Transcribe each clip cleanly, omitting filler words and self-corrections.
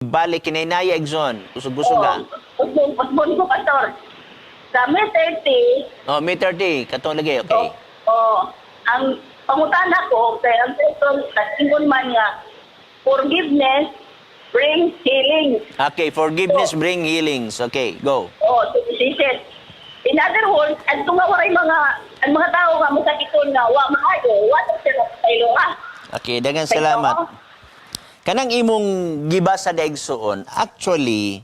ibalik kinainaya igsoon. Usog-usog ga. Usbon ko, Pastor. Sa May 30, Oh, May 30, katong lagi, okay. ang pangutana ko, kaya ang title, kasingon man nga, forgiveness brings healing. Okay, forgiveness bring healings. Okay, go. She said, in other words, ang tungawaray ang mga tao nga masakiton nga, wa maayo, wa sila sa ilunga. Okay, daghang salamat. Kanang imong gibasa sa igsoon, actually,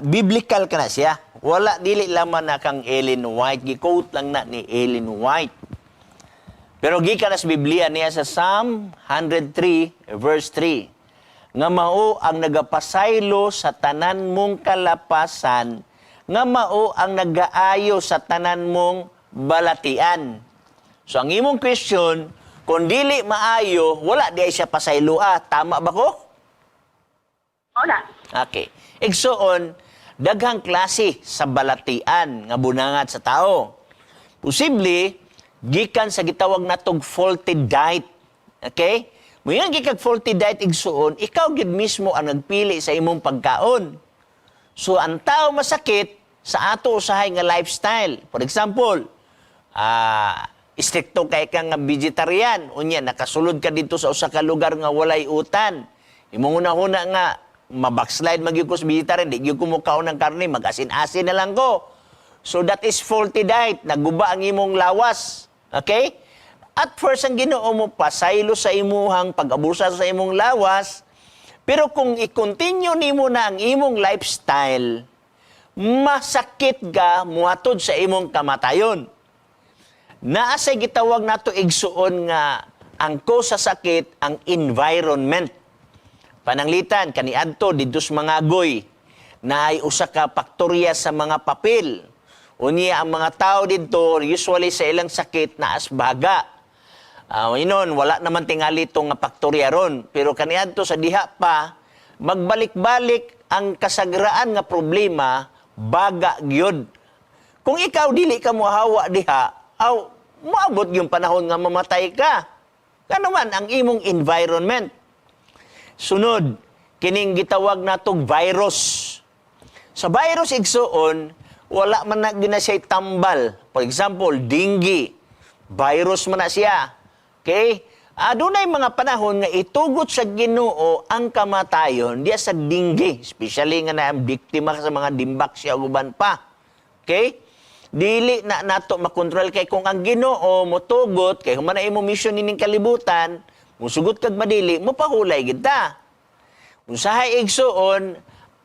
biblical ka na siya. Wala, dili laman na kang Ellen White. Gi-quote lang na ni Ellen White. Pero gikan na sa Biblia niya sa Psalm 103, verse 3. Nga mao ang nagapasaylo sa tanan mong kalapasan, nga mao ang nagaayo sa tanan mong balatian. So ang imong question, kung dili maayo, wala di ay siya pasayloa. Tama ba ko? Na. Okay. Igsoon, daghang klase sa balatian nga bunangat sa tao. Posible, gikan sa gitawag natog faulty diet. Okay? Muyan gikag faulty diet igsoon, ikaw gid mismo ang nagpili sa imong pagkaon. So ang tao masakit sa ato usahay nga lifestyle. For example, stricto kay ka nga vegetarian, unya nakasulod ka dito sa usa ka lugar nga walay utan. Imong una-una nga mabackslide magyugos vegetarian, di gyud ko mukaon ng karne, mag-asin-asin na lang ko. So that is faulty diet, naguba ang imong lawas. Okay? At first ang Ginoo mo pasaylo sa imuhang pag-abusa sa imong lawas, pero kung i-continue nimo na ang imong lifestyle, masakit ka muhatod sa imong kamatayon. Naasay gitawag nato igsuon nga ang cause sa sakit ang environment. Pananglitan kaniadto didto sa mga agoy na ay usa ka paktorya sa mga papel. Unya ang mga tao didto usually sa ilang sakit na asbaga. Inon wala naman tingali itong paktorya ron, pero kaniadto sa diha pa magbalik-balik ang kasagraan nga problema baga gyud. Kung ikaw dili ka mohawa diha, moabot yung panahon nga mamatay ka. Kano man ang imong environment. Sunod, kining gitawag natong virus. Sa virus igsuon, wala man na gina siya tambal. For example, dengue. Virus man na siya. Okay? Adunay mga panahon nga itugot sa Ginoo ang kamatayon diya sa dengue. Especially nga na biktima sa mga dimbak siya uban pa. Okay? Dili na nato makontrol kay kung ang Ginoo motugot kay kung manay mo mission nining kalibutan, musugot kag madili, mopahulay gid ta. Usahay igsuon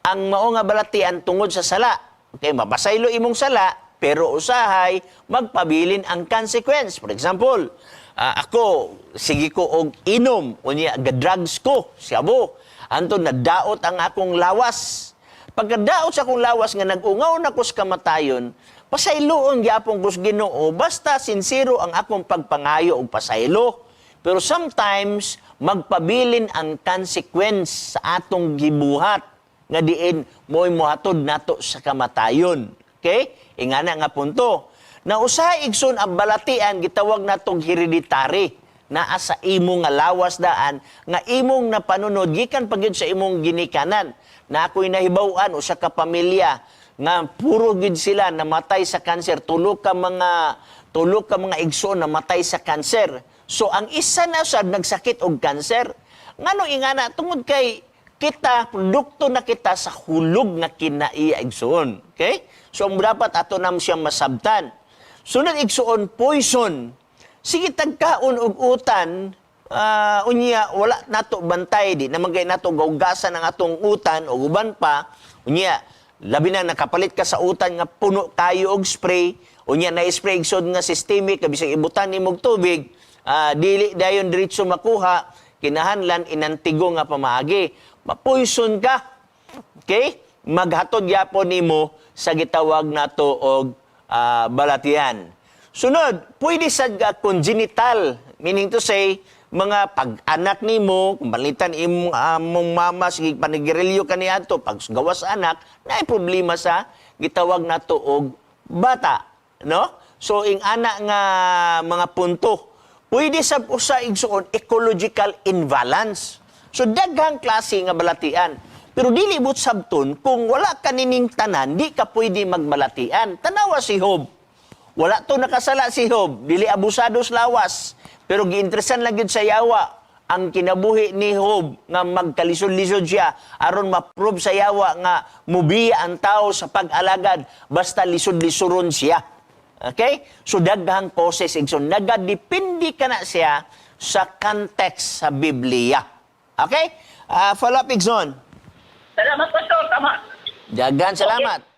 ang mao nga balatian tungod sa sala. Okay, mapasaylo imong sala, pero usahay magpabilin ang consequence. For example, ako sige ko og inom unya drugs ko, siyabo. Anto nadaot ang akong lawas. Pagkadaot sa akong lawas nga nag-ungaw na ko sa kamatayon, pasayloon gyapon ko sa Ginoo basta sincero ang akong pagpangayo og pasaylo. Pero sometimes magpabilin ang consequence sa atong gibuhat nga diin mo'y muhatod nato sa kamatayon. Okay? Ingana nga punto. Na usahay igsoon ang balatian gitawag natong hereditary naa sa imong nga lawas daan nga imong napanunod gikan pagyud sa imong ginikanan. Na ako'y nahibaw-an usa ka pamilya nga puro gid sila namatay sa kanser, tulo ka mga igsoon namatay sa kanser. So ang isa na sad nagsakit og kanser, ngano ingana tungod kay kita produkto na kita sa hulog nga kinaiya igsoon. Okay? So ang dapat ato nam siya masabtan. Sunod igsoon poison. Sige tagkaon og utan, unya wala nato bantay di naman kay nato gawgasan ang atong utan o uban pa. Unya labi na nakapalit ka sa utan nga puno kayo og spray, unya na-spray igsoon nga systemic kabisag ibutan nimog tubig. Dili dayon diretso makuha, kinahanglan inantigo nga pamaagi. Mapoison ka. Okay? Maghatod yapon nimo sa gitawag nato og balatian. Sunod, pwede sad ka congenital, meaning to say mga pag-anak nimo, kung balitan imong mama sige panigirilyo kaniadto pag gawas anak, naay problema sa gitawag nato og bata, no? So ing ana nga mga punto. Pwede sa usa igsuon ecological imbalance. So daghang klase nga balatian. Pero dili but sabton kung wala ka nining tanan, di ka pwede magbalatian. Tanawa si Job. Wala to nakasala si Job, dili abusados lawas. Pero giinteresan lang yun sa yawa ang kinabuhi ni Job nga magkalisod-lisod siya aron ma-prove sa yawa nga mubiya ang tao sa pag-alagad basta lisod-lisuron siya. Okay? So daghang causes igsoon. Nagadepende ka na siya sa context sa Biblia. Okay? Follow up igsoon. Salamat, Pastor. Tama. Daghang salamat.